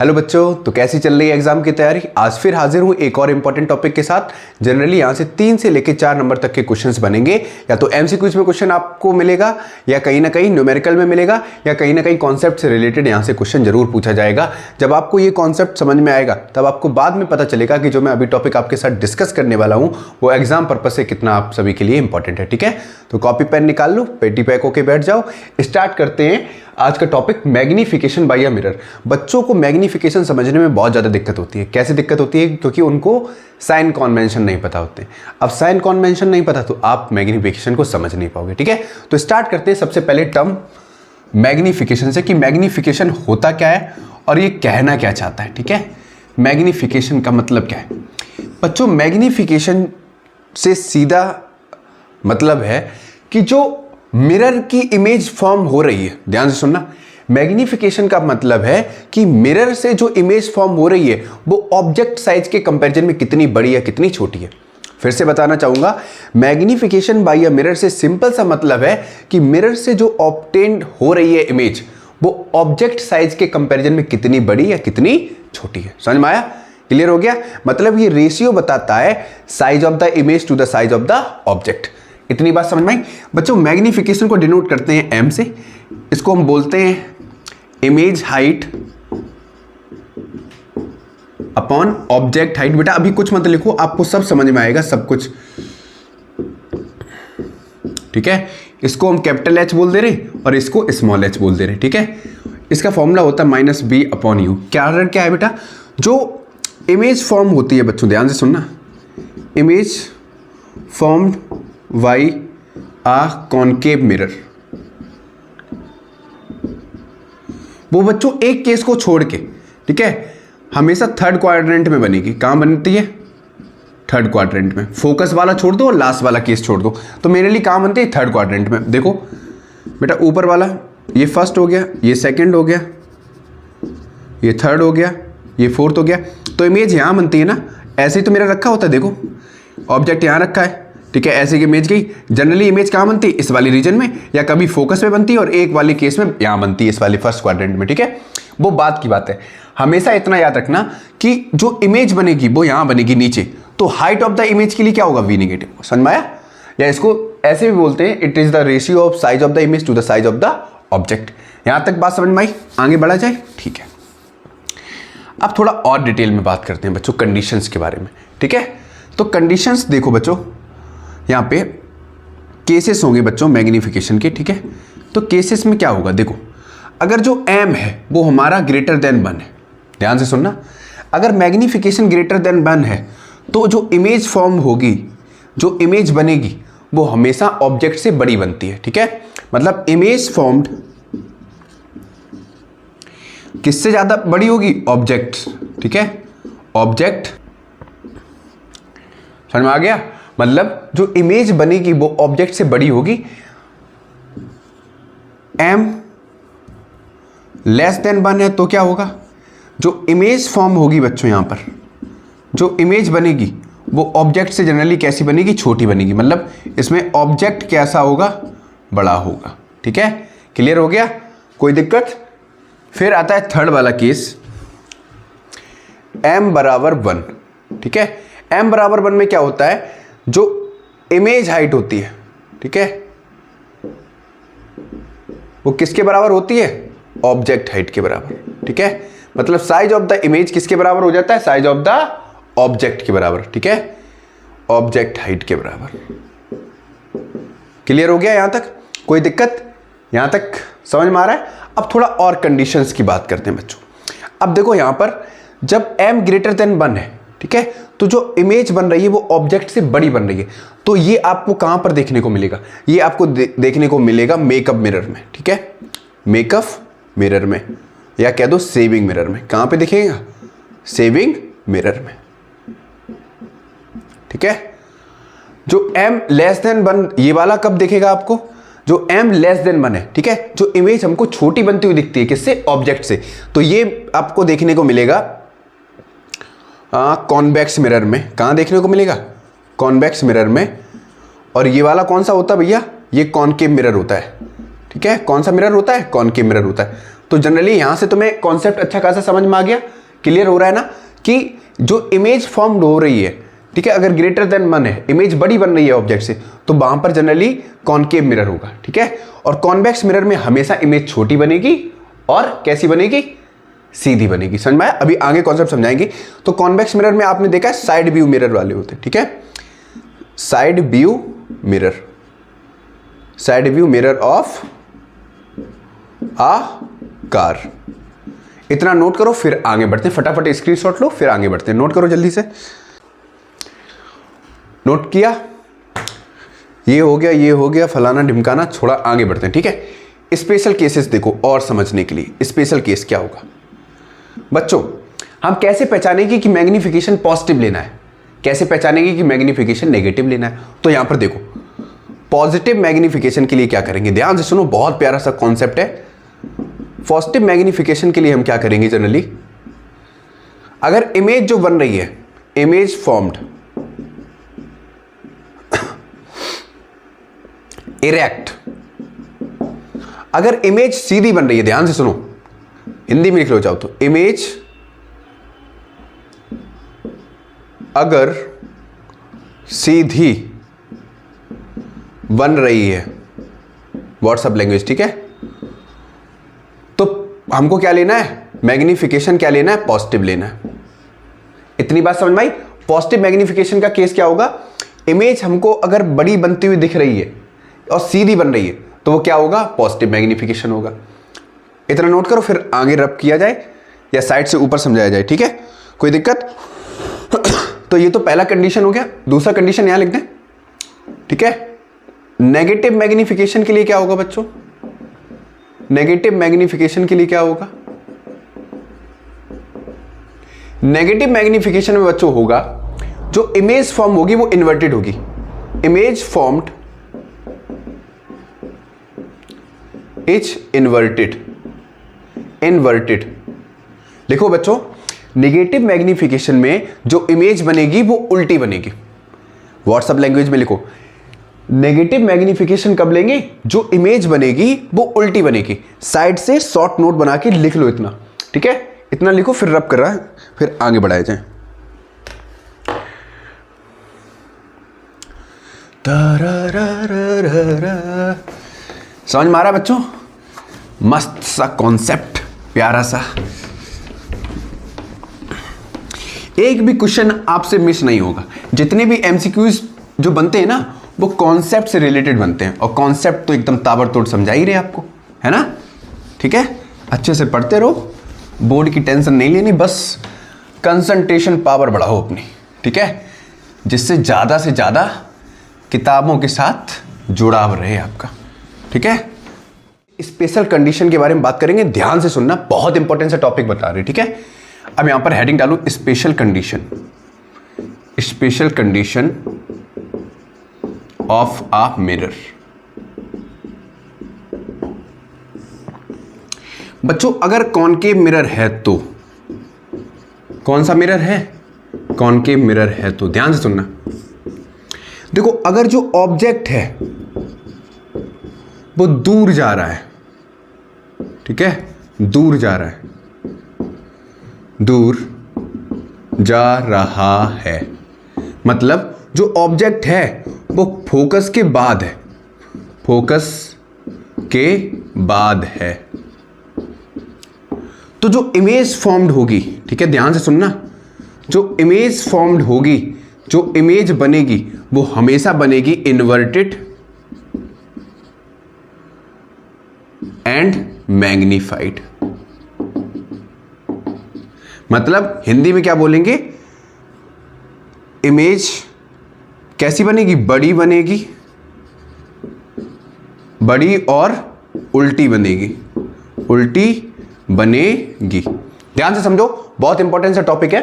Hello बच्चों, तो कैसी चल रही है एग्जाम की तैयारी। आज फिर हाजिर हूं एक और इंपॉर्टेंट टॉपिक के साथ। जनरली यहां से 3 से लेकर 4 नंबर तक के क्वेश्चंस बनेंगे। या तो एमसीक्यूज में क्वेश्चन आपको मिलेगा, या कहीं ना कहीं न्यूमेरिकल में मिलेगा, या कहीं ना कहीं कॉन्सेप्ट से रिलेटेड यहां से क्वेश्चन जरूर पूछा जाएगा। जब आपको ये कॉन्सेप्ट समझ में आएगा तब आपको बाद में पता चलेगा कि जो मैं अभी टॉपिक आपके साथ डिस्कस करने वाला हूँ वो एग्जाम पर्पज से कितना आप सभी के लिए इंपॉर्टेंट है। ठीक है, तो कॉपी पेन निकाल लो, पेटी पैक होके बैठ जाओ। स्टार्ट करते हैं आज का topic, magnification by a mirror. बच्चों को मैग्नीफिकेशन समझने में बहुत ज़्यादा दिक्कत होती है। कैसे दिक्कत होती है? क्योंकि उनको साइन कॉन्वेंशन नहीं पता होते। अब साइन कॉन्वेंशन नहीं पता तो आप मैग्नीफिकेशन को समझ नहीं पाओगे। ठीक है, तो स्टार्ट करते हैं सबसे पहले टर्म मैग्नीफिकेशन से कि मैग्नीफिकेशन होता क्या है और ये कहना क्या चाहता है। ठीक है, मैग्नीफिकेशन का मतलब क्या है बच्चों? मैग्नीफिकेशन से सीधा मतलब है कि जो मिरर की इमेज फॉर्म हो रही है, ध्यान से सुनना। मैग्नीफिकेशन का मतलब है कि मिरर से जो इमेज फॉर्म हो रही है वो ऑब्जेक्ट साइज के कंपैरिजन में कितनी बड़ी या कितनी छोटी है। फिर से बताना चाहूंगा, मैग्नीफिकेशन बाय अ मिरर से सिंपल सा मतलब है कि मिरर से जो ऑब्टेन्ड हो रही है इमेज वो ऑब्जेक्ट साइज के कंपैरिजन में कितनी बड़ी या कितनी छोटी है। समझ में आया? क्लियर हो गया? मतलब ये रेशियो बताता है size of the image to the size of the object. इतनी बात समझ में आई बच्चों? मैग्नीफिकेशन को डिनोट करते हैं एम से। इसको हम बोलते हैं image height upon object height. बेटा अभी कुछ मत लिखो, आपको सब समझ में आएगा, सब कुछ। ठीक है, इसको हम कैपिटल एच बोल दे रहे और इसको स्मॉल एच बोल दे रहे। ठीक है, इसका फॉर्मूला होता है -b अपॉन यू। क्या है बेटा? जो इमेज फॉर्म होती है बच्चों, ध्यान से सुनना, image formed by a concave mirror, वो बच्चों एक केस को छोड़ के, ठीक है, हमेशा थर्ड क्वाड्रेंट में बनेगी। कहां बनती है? थर्ड क्वाड्रेंट में। फोकस वाला छोड़ दो और लास्ट वाला केस छोड़ दो, तो मेरे लिए कहां बनती है? थर्ड क्वाड्रेंट में। देखो बेटा, ऊपर वाला ये फर्स्ट हो गया, ये सेकंड हो गया, ये थर्ड हो गया, ये फोर्थ हो गया। तो इमेज यहां बनती है ना, ऐसे ही तो मेरा रखा होता है। देखो ऑब्जेक्ट यहां रखा है, ठीक है, ऐसे की इमेज गई। जनरली इमेज कहां बनती है? इस वाली रीजन में, या कभी फोकस में बनती है और एक वाली केस में यहां बनती है, इस वाली फर्स्ट क्वाड्रेंट में। ठीक है, वो बात की बात है। हमेशा इतना याद रखना कि जो इमेज बनेगी वो यहां बनेगी नीचे, तो हाइट ऑफ द इमेज के लिए क्या होगा? V negative. समझ में आया? या इसको ऐसे भी बोलते हैं, it is the ratio of size of the image to the size of the object. यहां तक बात समझ में आई? आगे बढ़ा जाए? ठीक है, अब थोड़ा और डिटेल में बात करते हैं बच्चों कंडीशंस के बारे में। ठीक है, तो कंडीशंस देखो बच्चों, यहाँ पे केसेस होंगे बच्चों मैग्नीफिकेशन के। ठीक है, तो केसेस में क्या होगा? देखो, अगर जो m है वो हमारा ग्रेटर देन 1 है, ध्यान से सुनना, अगर मैग्नीफिकेशन ग्रेटर देन 1 है तो जो इमेज फॉर्म होगी, जो इमेज बनेगी वो हमेशा ऑब्जेक्ट से बड़ी बनती है। ठीक है, मतलब इमेज फॉर्म्ड किससे ज्यादा बड़ी होगी? ऑब्जेक्ट। ठीक है, ऑब्जेक्ट। समझ में आ गया? मतलब जो इमेज बनेगी वो ऑब्जेक्ट से बड़ी होगी। m लेस देन 1 है तो क्या होगा? जो इमेज फॉर्म होगी बच्चों, यहां पर जो इमेज बनेगी वो ऑब्जेक्ट से जनरली कैसी बनेगी? छोटी बनेगी। मतलब इसमें ऑब्जेक्ट कैसा होगा? बड़ा होगा। ठीक है, क्लियर हो गया? कोई दिक्कत? फिर आता है थर्ड वाला केस, m बराबर 1। ठीक है, m बराबर 1 में क्या होता है? जो इमेज हाइट होती है, ठीक है, वो किसके बराबर होती है? ऑब्जेक्ट हाइट के बराबर। ठीक है, मतलब साइज ऑफ द इमेज किसके बराबर हो जाता है? साइज ऑफ द ऑब्जेक्ट के बराबर। ठीक है, ऑब्जेक्ट हाइट के बराबर। क्लियर हो गया यहां तक? कोई दिक्कत? यहां तक समझ में आ रहा है? अब थोड़ा और कंडीशंस की बात करते हैं बच्चों। अब देखो यहां पर जब m ग्रेटर देन 1 है, ठीक है, तो जो इमेज बन रही है वो ऑब्जेक्ट से बड़ी बन रही है। तो ये आपको कहां पर देखने को मिलेगा? ये आपको देखने को मिलेगा मेकअप मिरर में। ठीक है, मेकअप मिरर में, या कह दो सेविंग मिरर में। कहां पे दिखेगा? सेविंग मिरर में। ठीक है, जो m लेस देन 1, ये वाला कब दिखेगा आपको? जो m लेस देन 1 है। ठीक है, जो इमेज हमको छोटी बनती हुई दिखती है, किससे? ऑब्जेक्ट से, तो ये आपको देखने को मिलेगा कॉन्वेक्स मिरर में। कहां देखने को मिलेगा? कॉन्वेक्स मिरर में। और ये वाला कौन सा होता है भैया? ये कॉनकेव मिरर होता है। ठीक है, कौन सा मिरर होता है? कॉनकेव मिरर होता है। तो जनरली यहां से तुम्हें कॉन्सेप्ट अच्छा खासा समझ में आ गया, क्लियर हो रहा है ना, कि जो इमेज फॉर्म हो रही है, ठीक है, अगर ग्रेटर देन 1 है, इमेज बड़ी बन रही है ऑब्जेक्ट से, तो वहां पर जनरली कॉनकेव मिरर होगा, ठीक है। और कॉन्वेक्स मिरर में हमेशा इमेज छोटी बनेगी और कैसी बनेगी, सीधी बनेगी। समझ में आया? अभी आगे कॉन्सेप्ट समझाएंगे। तो कॉन्वेक्स मिरर में आपने देखा है साइड व्यू मिरर वाले होते हैं, ठीक है, side view mirror, side view mirror of a car. इतना नोट करो, फिर आगे बढ़ते हैं। फटाफट स्क्रीनशॉट लो, फिर आगे बढ़ते हैं। नोट करो जल्दी से। नोट किया, ये हो गया, ये हो गया, फलाना ढिमकाना, छोड़ा, आगे बढ़ते हैं, ठीक है। स्पेशल केसेस देखो और समझने के लिए, स्पेशल केस क्या होगा बच्चों, हम कैसे पहचानेंगे कि मैग्निफिकेशन पॉजिटिव लेना है, कैसे पहचानेंगे कि मैग्निफिकेशन नेगेटिव लेना है। तो यहां पर देखो, पॉजिटिव मैग्निफिकेशन के लिए क्या करेंगे, ध्यान से सुनो, बहुत प्यारा सा कॉन्सेप्ट है। पॉजिटिव मैग्निफिकेशन के लिए हम क्या करेंगे जनरली, अगर इमेज जो बन रही है, इमेज फॉर्म्ड इरेक्ट, अगर इमेज सीधी बन रही है, ध्यान से सुनो, हिंदी में लिख लो चाहो तो, इमेज अगर सीधी बन रही है, व्हाट्सएप लैंग्वेज, ठीक है, तो हमको क्या लेना है, मैग्निफिकेशन क्या लेना है, पॉजिटिव लेना है। इतनी बात समझ में आई। पॉजिटिव मैग्निफिकेशन का केस क्या होगा, इमेज हमको अगर बड़ी बनती हुई दिख रही है और सीधी बन रही है, तो वो क्या होगा, पॉजिटिव मैग्निफिकेशन होगा। इतना नोट करो, फिर आगे रब किया जाए या साइड से ऊपर समझाया जाए, ठीक है, कोई दिक्कत। तो ये तो पहला कंडीशन हो गया। दूसरा कंडीशन यहां लिख दें, ठीक है। नेगेटिव मैग्निफिकेशन के लिए क्या होगा बच्चों, नेगेटिव मैग्निफिकेशन के लिए क्या होगा, नेगेटिव मैग्निफिकेशन में बच्चों होगा, जो इमेज फॉर्म होगी वो इन्वर्टेड होगी। Image formed is inverted, inverted. देखो बच्चों, नेगेटिव मैग्निफिकेशन में जो इमेज बनेगी वो उल्टी बनेगी। व्हाट्सएप लैंग्वेज में लिखो, नेगेटिव मैग्निफिकेशन कब लेंगे, जो इमेज बनेगी वो उल्टी बनेगी। साइड से शॉर्ट नोट बना के लिख लो इतना, ठीक है, इतना लिखो, फिर रब कर रहा है, फिर आगे बढ़ाए जाए। समझ में आ रहा बच्चों, मस्त सा कॉन्सेप्ट, प्यारा सा। एक भी क्वेश्चन आपसे मिस नहीं होगा। जितने भी एमसीक्यूज जो बनते हैं ना, वो कॉन्सेप्ट से रिलेटेड बनते हैं, और कॉन्सेप्ट तो एकदम ताबड़तोड़ समझा ही रहे आपको, है ना, ठीक है। अच्छे से पढ़ते रहो, बोर्ड की टेंशन नहीं लेनी, बस कंसंट्रेशन पावर बढ़ाओ अपनी, ठीक है, जिससे ज़्यादा से ज़्यादा किताबों के साथ जुड़ाव रहे आपका, ठीक है। स्पेशल कंडीशन के बारे में बात करेंगे, ध्यान से सुनना, बहुत इंपॉर्टेंट सा टॉपिक बता रहे हैं, ठीक है। अब यहां पर हेडिंग डालू, special condition, special condition of a mirror. बच्चों, अगर कॉनकेव मिरर है तो, कौन सा मिरर है, कॉनकेव मिरर है तो, ध्यान से सुनना। देखो, अगर जो ऑब्जेक्ट है वो दूर जा रहा है, ठीक है, दूर जा रहा है, दूर जा रहा है, मतलब जो ऑब्जेक्ट है वो फोकस के बाद है, फोकस के बाद है, तो जो इमेज फॉर्म्ड होगी, ठीक है, ध्यान से सुनना, जो इमेज फॉर्म्ड होगी, जो इमेज बनेगी, वो हमेशा बनेगी इन्वर्टेड एंड मैग्नीफाइड। मतलब हिंदी में क्या बोलेंगे, इमेज कैसी बनेगी, बड़ी बनेगी, बड़ी और उल्टी बनेगी, उल्टी बनेगी। ध्यान से समझो, बहुत इंपॉर्टेंट सा टॉपिक है।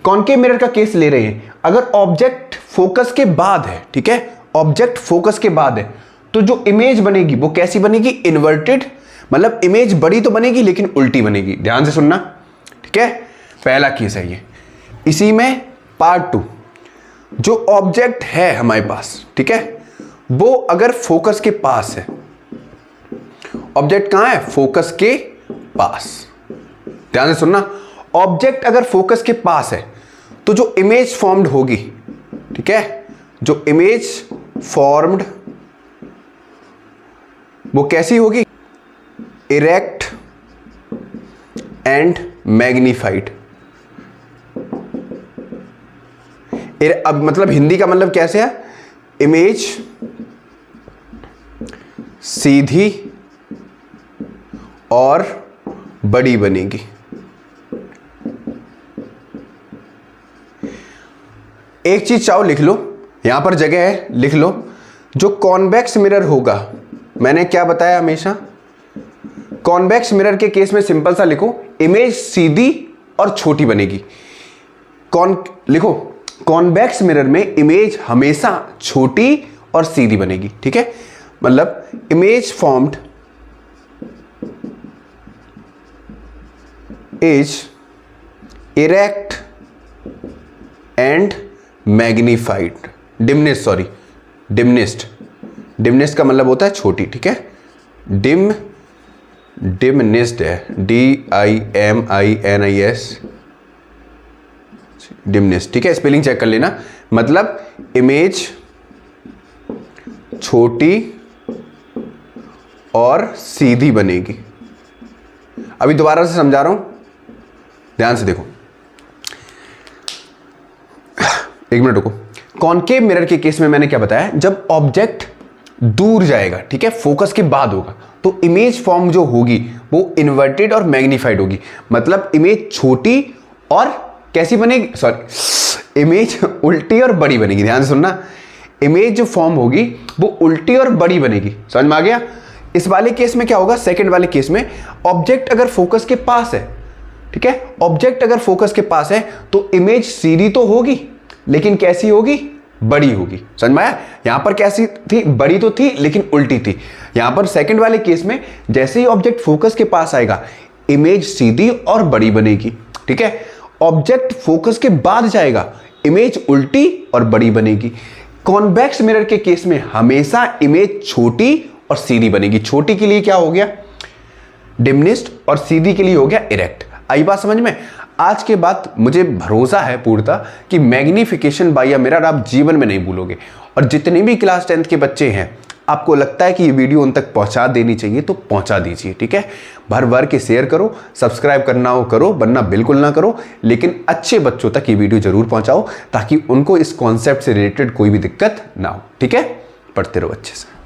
कॉनकेव मिरर का केस ले रहे हैं, अगर ऑब्जेक्ट फोकस के बाद है, ठीक है, ऑब्जेक्ट फोकस के बाद है, तो जो इमेज बनेगी वो कैसी बनेगी, इन्वर्टेड, मतलब इमेज बड़ी तो बनेगी लेकिन उल्टी बनेगी। ध्यान से सुनना, ठीक है, पहला केस है ये। इसी में पार्ट 2, जो ऑब्जेक्ट है हमारे पास, ठीक है, वो अगर फोकस के पास है, ऑब्जेक्ट कहां है, फोकस के पास। ध्यान से सुनना, ऑब्जेक्ट अगर फोकस के पास है तो जो इमेज फॉर्म्ड होगी, ठीक है, जो इमेज फॉर्म्ड वो कैसी होगी? Erect and magnified. अब मतलब हिंदी का मतलब कैसे है? इमेज सीधी और बड़ी बनेगी। एक चीज चाहो लिख लो, यहां पर जगह है, लिख लो। जो कॉन्वेक्स मिरर होगा, मैंने क्या बताया हमेशा, कॉन्वेक्स मिरर के केस में सिंपल सा लिखो, इमेज सीधी और छोटी बनेगी। लिखो, कॉन्वेक्स मिरर में इमेज हमेशा छोटी और सीधी बनेगी, ठीक है। मतलब image formed is erect and magnified, diminished का मतलब होता है छोटी, ठीक है। डिमनिस्ट है, DIMINIS, डिमनिस्ट, ठीक है। स्पेलिंग चेक कर लेना, मतलब इमेज छोटी और सीधी बनेगी। अभी दोबारा से समझा रहा हूं, ध्यान से देखो, एक मिनट रुको। कॉनकेव मिरर के केस में मैंने क्या बताया, जब ऑब्जेक्ट दूर जाएगा, ठीक है, फोकस के बाद होगा, तो इमेज फॉर्म जो होगी वो इन्वर्टेड और मैग्नीफाइड होगी। मतलब इमेज छोटी और कैसी बनेगी, सॉरी, इमेज उल्टी और बड़ी बनेगी। ध्यान से सुनना, इमेज जो फॉर्म होगी वो उल्टी और बड़ी बनेगी। समझ में आ गया? इस वाले केस में क्या होगा, सेकंड वाले केस में ऑब्जेक्ट अगर फोकस के पास है, ठीक है, ऑब्जेक्ट अगर फोकस के पास है तो इमेज सीधी तो होगी लेकिन कैसी होगी? बड़ी होगी। समझ में आया? यहां पर कैसी थी? बड़ी तो थी लेकिन उल्टी थी। यहां पर सेकंड वाले केस में जैसे ही ऑब्जेक्ट फोकस के पास आएगा, इमेज सीधी और बड़ी बनेगी, ठीक है। ऑब्जेक्ट फोकस के बाद जाएगा, इमेज उल्टी और बड़ी बनेगी। कॉन्वेक्स मिरर के केस में हमेशा इमेज छोटी और सीधी बनेगी। छोटी के लिए क्या हो गया? डिमनिस्ट, और सीधी के लिए हो गया इरेक्ट। आई बात समझ में? आज के बाद मुझे भरोसा है पूर्णतः कि मैग्निफिकेशन बाय मिरर आप जीवन में नहीं भूलोगे। और जितने भी क्लास 10th के बच्चे हैं, आपको लगता है कि ये वीडियो उन तक पहुंचा देनी चाहिए तो पहुंचा दीजिए, ठीक है। भर के शेयर करो, सब्सक्राइब करना हो करो, वरना बिल्कुल ना करो, लेकिन अच्छे बच्चों तक ये वीडियो जरूर पहुंचाओ ताकि उनको इस कॉन्सेप्ट से रिलेटेड कोई भी दिक्कत ना हो, ठीक है। पढ़ते रहो अच्छे से।